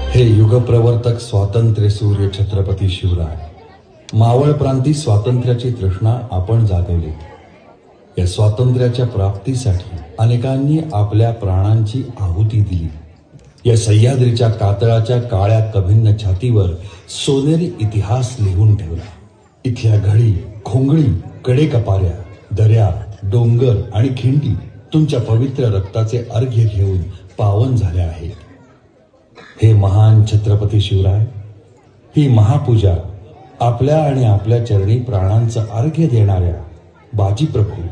हे युगप्रवर्तक स्वातंत्र्य सूर्य छत्रपती शिवराय, मावळ प्रांती स्वातंत्र्याची तृष्णा आपण जागवलीत. या स्वातंत्र्याच्या प्राप्तीसाठी अनेकांनी आपल्या प्राणांची आहुती दिली. या सह्याद्रीच्या कातळाच्या काळ्या कभिन्न छातीवर सोनेरी इतिहास लिहून ठेवला. इथल्या घडी, खोंगळी, कडेकपाऱ्या, दऱ्या, डोंगर आणि खिंडी तुमच्या पवित्र रक्ताचे अर्घ्य घेऊन पावन झाल्या आहेत. हे महान छत्रपती शिवराय, ही महापूजा आपल्या आणि आपल्या चरणी प्राणांचं अर्घ्य देणाऱ्या बाजी प्रभू,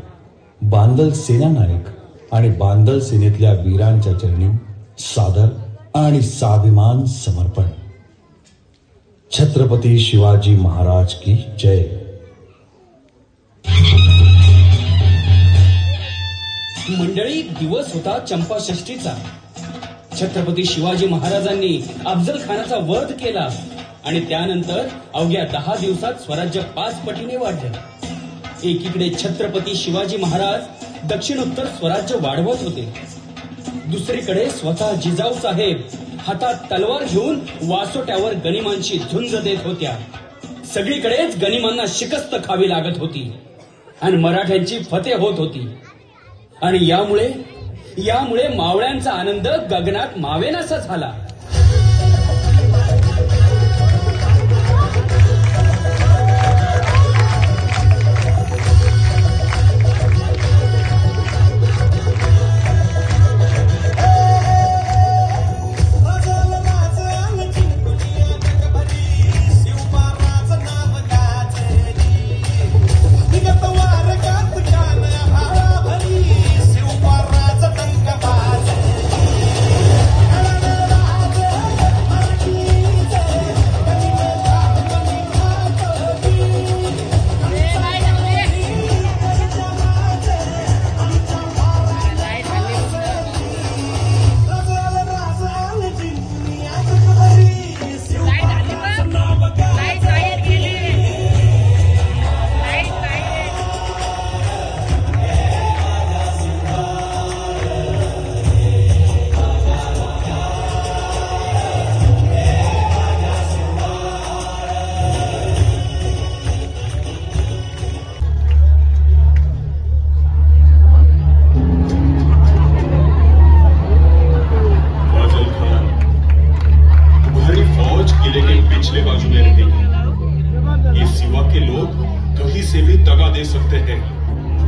बांदल सेनानायक आणि बांदल सेनेतल्या वीरांच्या चरणी सादर आणि साभिमान समर्पण. छत्रपती शिवाजी महाराज की जय. मंडळी, दिवस होता चंपाषष्ठीचा. छत्रपती शिवाजी महाराजांनी अफजल खानाचा वध केला आणि त्यानंतर अवघ्या 10 दिवसात स्वराज्य 5 पटीने वाढलं. एकीकडे छत्रपती शिवाजी महाराज दक्षिणोत्तर स्वराज्य वाढवत होते, दुसरीकडे स्वतः जिजाऊ साहेब हातात तलवार घेऊन वासोट्यावर गनिमांची झुंज देत होत्या. सगळीकडेच गनिमांना शिकस्त खावी लागत होती आणि मराठ्यांची फतेह होत होती. आणि यामुळे मावळ्यांचा आनंद गगनात मावेनासा झाला.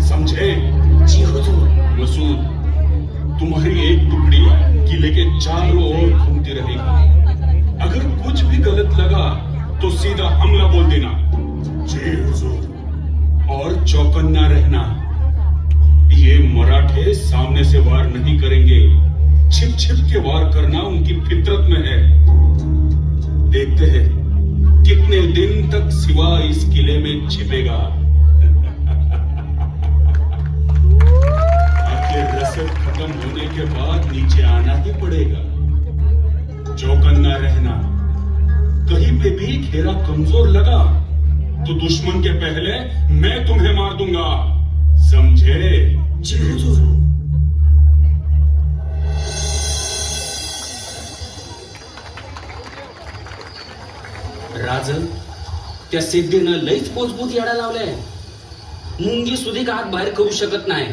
समझे? जी हुजूर। मसूद, तुम्हारी एक टुकड़ी किले के चारों ओर घूमती रहेगी। अगर कुछ भी गलत लगा तो सीधा हमला बोल देना। जी हुजूर। और चौकन्ना रहना, ये मराठे सामने से वार नहीं करेंगे, छिप छिप के वार करना उनकी फितरत में है। देखते हैं कितने दिन तक सिवा इस किले में छिपेगा। आखिर रसद खत्म होने के बाद नीचे आना ही पड़ेगा। चौकन्ना रहना, कहीं पे भी घेरा कमजोर लगा तो दुश्मन के पहले मैं तुम्हें मार दूंगा, समझे? जी हुजूर। राजन, त्या सिद्धीनं लईच पोचबूत याडा लावलाय। मुंगी सुधी हात बाहेर करू शकत नाही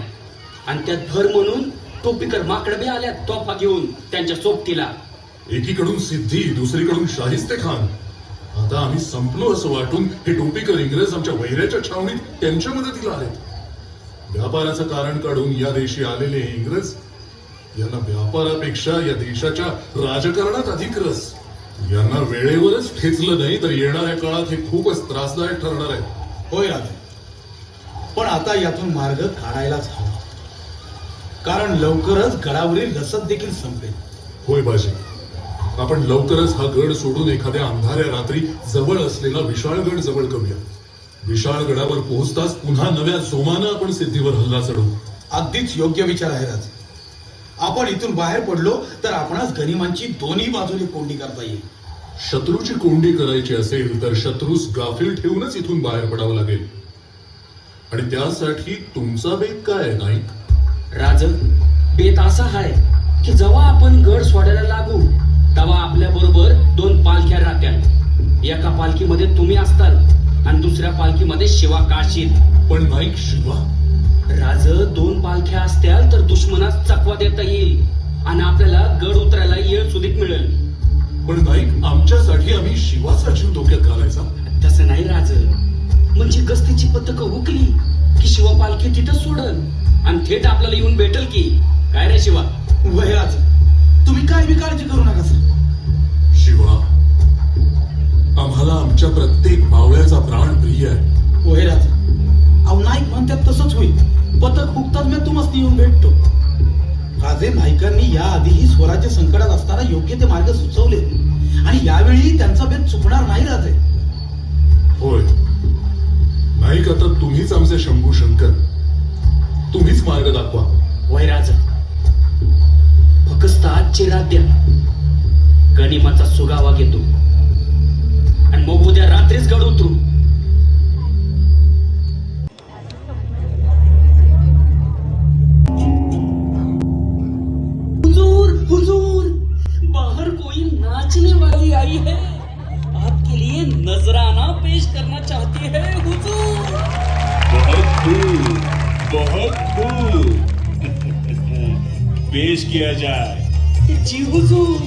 आणि त्यात भर म्हणून टोपीकर माकड बी आल्यात तोफा घेऊन त्यांच्या सोबतीला। एकीकडून सिद्धी, दुसरीकडून शाहिस्ते खान। आता आम्ही संपलो असं वाटून हे टोपीकर इंग्रज आमच्या वैऱ्याच्या छावणीत त्यांच्या मदतीला आलेत। व्यापाराचं कारण काढून या देशी आलेले इंग्रज, यांना व्यापारापेक्षा या देशाच्या राजकारणात अधिक रस। यांना वेळेवरच ठेचलं नाही तर येणाऱ्या काळात हे खूपच त्रासदायक ठरणार आहे। होय राजे, पण आता यातून मार्ग काढायलाच हवा, कारण लवकरच गडावरील रसद देखील संपेल। होय बाजी, आपण लवकरच हा गड सोडून एखाद्या अंधाऱ्या रात्री जवळ असलेला विशाळगड जवळ करूया। विशाळगडावर पोहोचताच पुन्हा नव्या जोमानं आपण सिद्धीवर हल्ला चढवू। अगदीच योग्य विचार आहे राजे। आपण इथून बाहेर पडलो तर आपणास गनिमांची दोन्ही बाजूने कोंडी करता येईल। शत्रूची कोंडी करायची असेल तर शत्रूस गाफील ठेवूनच इथून बाहेर पडावं लागेल। आणि त्यासाठी तुमचा बेत काय आहे नाईक? राजन, बेत असा आहे की जेव्हा आपण गड सोडायला लागू तेव्हा आपल्या बरोबर पालखीमध्ये तुम्ही असताल आणि दुसऱ्या पालखीमध्ये शिवा काशीत. पण नाईक शिवा, राज, 2 पालख्या असत्याल तर दुश्मनास चकवा देता येईल आणि आपल्याला गड उतरायला येळ सुधीक मिळेल. पण नाईक आमच्यासाठी आम्ही शिवाचा जीव धोक्यात घालायचा? तसं नाही राज, म्हणजे गस्तीची पथकं हुकली की शिवा पालखी तिथं सोडल आणि थेट आपल्याला येऊन भेटल की काय रे शिवा? वैराज, तुम्ही काय बी काळजी करू नका सर. शिवा, आम्हाला आमच्या प्रत्येक मावळ्याचा प्राण प्रिय आहे. वैराज, अहो नाईक म्हणतात तसंच होईल. पथक हुकतात मी तुम्हाला येऊन भेटतो. राजे नाईकांनी या आधीही स्वराज्य संकटात असताना योग्य ते मार्ग सुचवले आणि यावेळी त्यांचा भेद चुकणार नाही राजे. होय नाईक, आता तुम्हीच आमचे शंभू शंकर, तुम्हीच मार्ग दाखवा. वैराज, फक्त आजची रात द्या, गनिमाचा सुगावा घेतो आणि मग उद्या रात्रीच गड उतरू. हुजूर, हुजूर, बाहर कोई नाचने वाली आई है, आपके लिए नजराना पेश करना चाहती है हुजूर. बहुत खूब पेश किया जाए. जी हुजूर.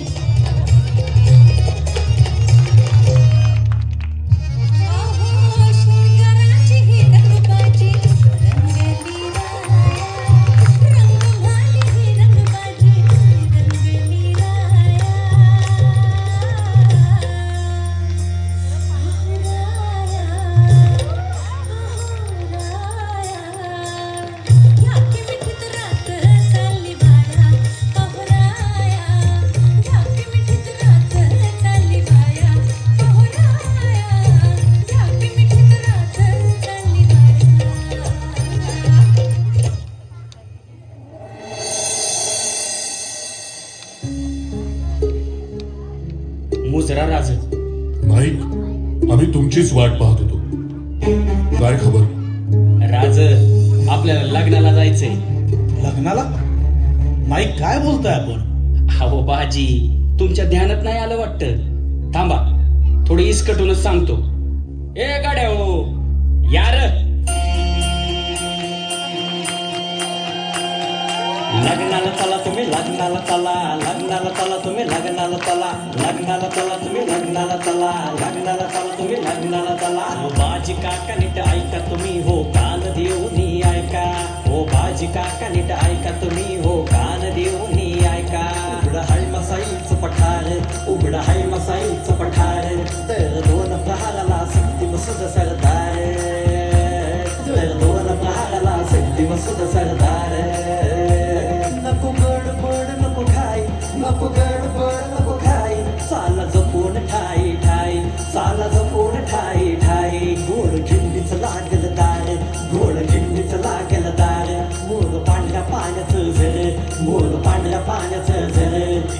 आहो शंकराची ही रंगबाजी रंगली रंगभाली ही रंगबाजी रंगली या की मिठीत रात चालली बाया पाहुराया, या की मिठीत रात चालली बाया पाहुराया, या की मिठीत रात चालली बाया. मुजरा राज, नाईक, आम्ही तुमचीच वाट पाहत होतो. काय खबर? राज, आपल्याला लग्नाला जायचंय. लग्नाला? नाईक काय बोलताय आपण? अहो बाजी, तुमच्या ध्यानात नाही आलं वाटतं. थांबा, थोडी इसकटूनच सांगतो. ए गाड्या हो, यार. लग्नाला चला तुम्ही, लग्नाला चला, लग्नाला चला तुम्ही, लग्नाला चला, लग्नाला चला तुम्ही, लग्नाला चला, लग्नाला चला तुम्ही, लग्नाला चला. हो बाजी काका नीट ऐका तुम्ही, हो कान देऊनी ऐका. हो बाजी काका नीट ऐका तुम्ही, हो कान देऊनी ऐका. उघडं हाय मसाईचं पठार, उघडं हाय मसाईचं पठार, तर 2 प्रहाराला सिद्धी मसूद सरदार, तर 2 प्रहाराला सिद्धी मसूद सरदार. नको गडबड नको घाई, नको गडबड नको घाई, चाला जपून ठाई ठाई, चाला जपून ठाई ठाई. गोड खिंडीच लागल दार, गोड खिंडीच लागल दार. मोर पांढऱ्या पाण्याचं झर, मोर पांढऱ्या पाण्याचं झर.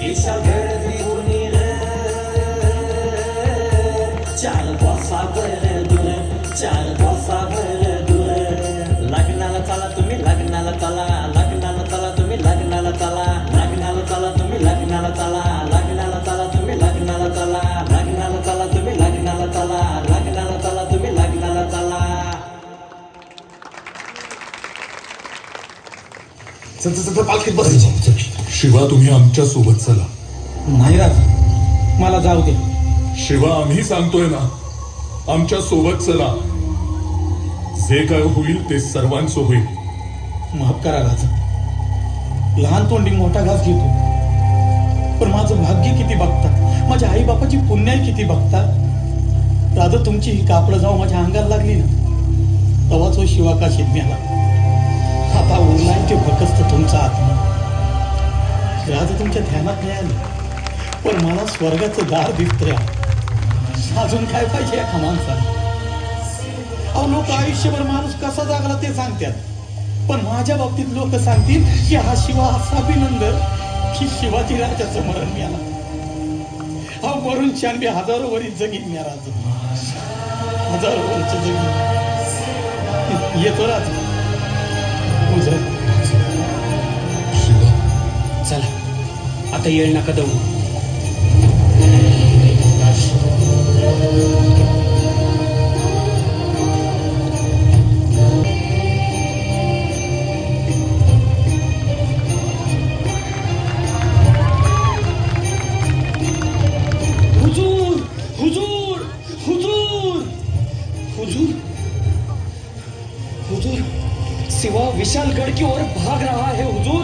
ईशा गडबीहून चार बसावर दूर, चार बसावर दूर. लग्नाला चला तुम्ही, लग्नाला चला, लग्नाला चला तुम्ही, लग्नाला चला, लग्नाला चला तुम्ही, लग्नाला चला, लग्नाला चला तुम्ही, लग्नाला चला, लग्नाला चला तुम्ही, लग्नाला चला, लग्नाला चला तुम्ही, लग्नाला चला. पालखीत बस. शिवा, तुम्ही आमच्या सोबत चला. नाही राज, मला जाऊ दे. शिवा, आम्ही सांगतोय ना, आमच्या सोबत चला. जे काय होईल ते सर्वांचं होईल. माफ करा राज, लहान तोंडी मोठा घास घेतो, पण माझं भाग्य किती बघता, माझ्या आई बापाची पुण्याई किती बघता. राजा, तुमची ही कापडं जाऊ माझ्या अंगाला लागली ना, तवाच हो शिवा काशीत मिळाला. आता उरलाय ते फक्त तुमचा आत्मा. राजा, तुमच्या ध्यानात नाही आलं, पण मला स्वर्गाचं दार दिसतंय. अजून काय पाहिजे या माणसाला? अहो, लोक आयुष्यभर माणूस कसा जागला ते सांगतात, पण माझ्या बाबतीत लोक सांगतील की हा शिवा असा अभिनंदन की शिवाजी राजाचं मरण मिळाला. अहो, मरून 96,000 वरील जगीन मी राज, 1000 वर्ष जगीन. येतो राज. शिवा, चला, आता येळ नका देऊ. विशालगढ़ की ओर भाग रहा है हुजूर।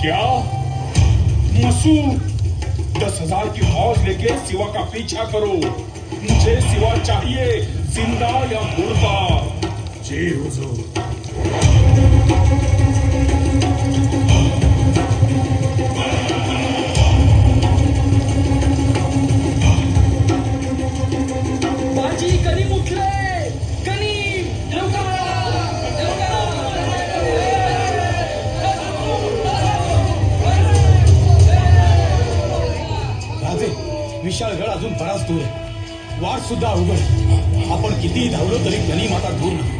क्या? मसूद, 10,000 की फौज लेके सिवा का पीछा करो। मुझे सिवा चाहिए, जिंदा या मुर्दा। जी हुजूर। बाजी कनी उठले, कनी राजे, विशाळगड अजून बराच दूर आहे. वाट सुद्धा अवघड. आपण कितीही धावलो तरी गणी माता दूर नाही.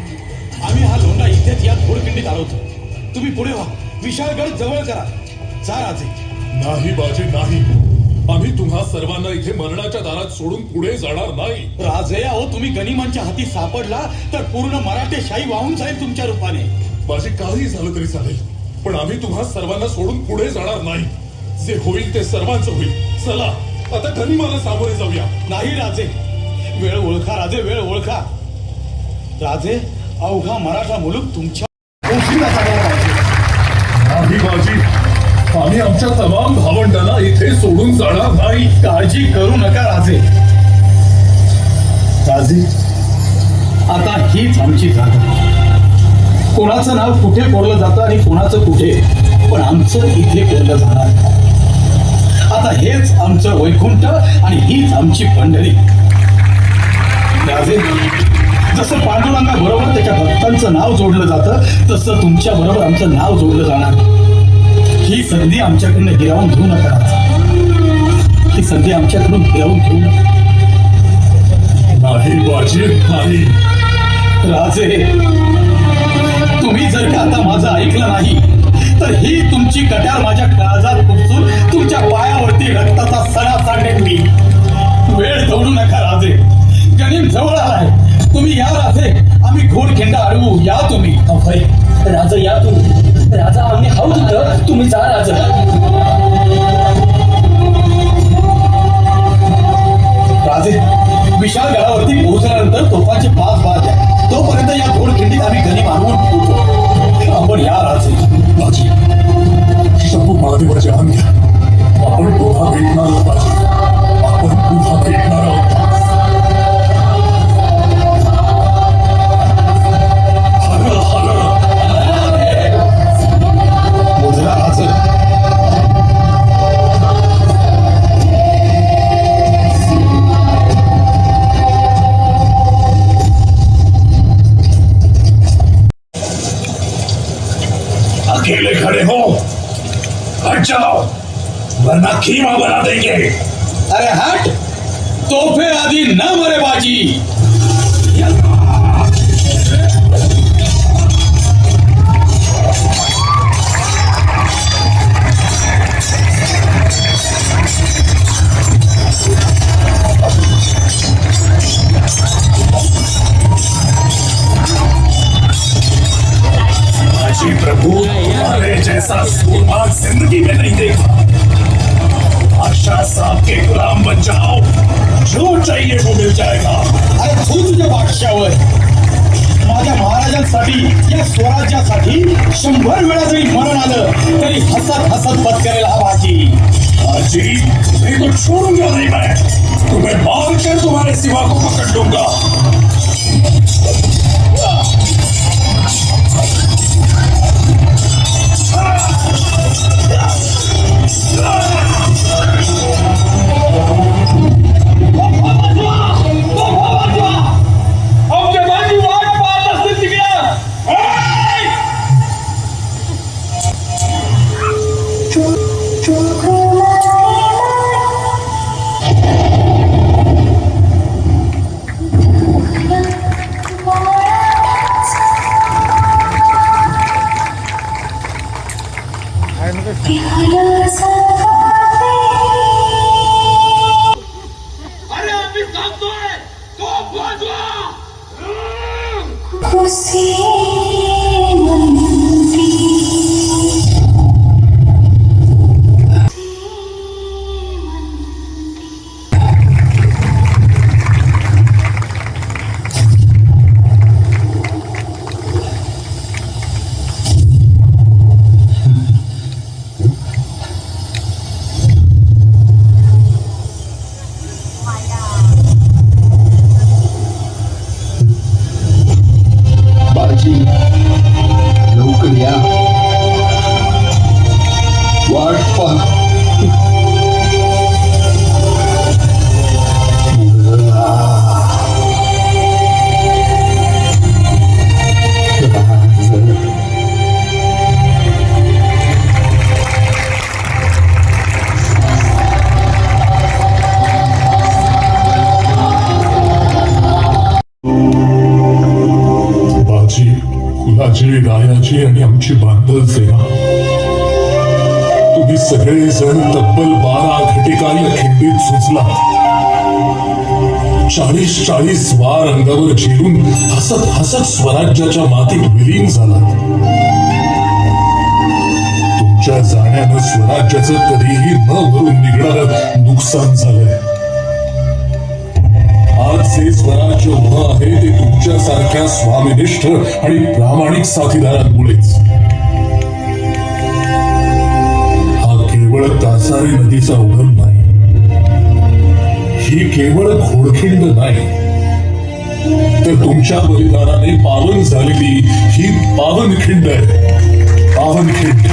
आम्ही हा लोंढा इथेच या घोडखिंडीत आलोतो. तुम्ही पुढे व्हा, विशाळगड जवळ करा. जा राजे. नाही बाजी नाही, आम्ही तुम्हा सर्वांना इथे मरणाच्या दारात सोडून पुढे जाणार नाही. राजे, अहो तुम्ही गनिमांच्या हाती सापडला तर पूर्ण मराठेशाही वाहून जाईल तुमच्या रूपाने. बाजी काही झालं तरी चालेल, पण आम्ही तुम्हा सर्वांना सोडून पुढे जाणार नाही. जे होईल ते सर्वांचं होईल. चला आता गनिमाला सामोरे जाऊया. नाही राजे, वेळ ओळखा राजे, वेळ ओळखा. राजे, अवघा मराठा मुलूक तुमच्या ओझीला जाणार आहे. नाही बाजी, आम्ही आमच्या तमाम भावंडांना इथे सोडून जाणार नाही. काळजी करू नका राजे. राजे, आता हीच आमची जागा. कोणाचं नाव कुठे कोरलं जातं आणि कोणाचं कुठे, पण आमचं इथे कोरलं जाणार. आता हेच आमचं वैकुंठ आणि हीच आमची पंढरी. राजे, जसं पांडुरंगा बरोबर त्याच्या भक्तांचं नाव जोडलं जातं, तसं तुमच्या बरोबर आमचं नाव जोडलं जाणार. ही संधी आमच्याकडनं हिरावून घेऊ नका. ही संधी आमच्याकडून हिरावून घेऊ नका. नाही बाजी नाही. राजे, तुम्ही जर का आता माझं ऐकलं नाही तर ही तुमची कट्यार माझ्या काळजात खुपसून तुमच्या पायावरती रक्ताचा सडा सांडेन मी. वेळ दौडू नका राजे, गनिम जवळ आलाय. तुम्ही या राजे, आम्ही घोडखिंडा अडवू. या तुम्ही. अभय, राजा या तुम्ही. राजा आम्ही आहोत इथं, तुम्ही जा राजा. राजे, विशाल गडावरती पोहोचल्यानंतर तोफांचे 5 बार द्या. तोपर्यंत या घोडखिंडीत आम्ही गनिम आणून ठेवतो. आपण या राजे. बाजी, शंभू महादेवाचे अंग घ्या. आपण पुन्हा भेटणार आहोत बाजी. आपण पुन्हा भेटणार आहोत. हर हर मोजरा राजे. अकेले खड़े हो, हट जाओ वरना खीमा बना देंगे. अरे हट, तोफे आधी न मरे बाजी. बाजी प्रभु, तुम्हारे जैसा सूरमा जिंदगी में नहीं देखा. बादशाह साहब के गुलाम बन जाओ, जो चाहिए वो मिल जाएगा. अरे तू तुझ्या बादशावर. माझ्या महाराजांसाठी, या स्वराज्यासाठी 100 वेळा जरी मरण आलं तरी हसत हसत पत्करेल हा बाजी. बाजी, नहीं तो छोड़ूंगा नहीं मैं. तुम्हें मार कर तुम्हारे सिवा को पकड़ लूंगा. तुमची बांधल सेना. तुम्ही सगळेजण तब्बल 12 घटिका या खिंडीत सुचला. 40 वार अंगावर झेलून हसत हसत स्वराज्याच्या मातीत विलीन झालात. तुमच्या जाण्यानं स्वराज्याचं कधीही न भरून निघणारं नुकसान झालंय. आज जे स्वराज्य उभं आहे ते तुमच्यासारख्या स्वामिनिष्ठ आणि प्रामाणिक साथीदारांमुळेच. हा केवळ कासारी नदीचा उगम नाही, ही केवळ घोडखिंड नाही, तर तुमच्या बलिदानाने पावन झालेली ही पावनखिंड आहे. पावनखिंड.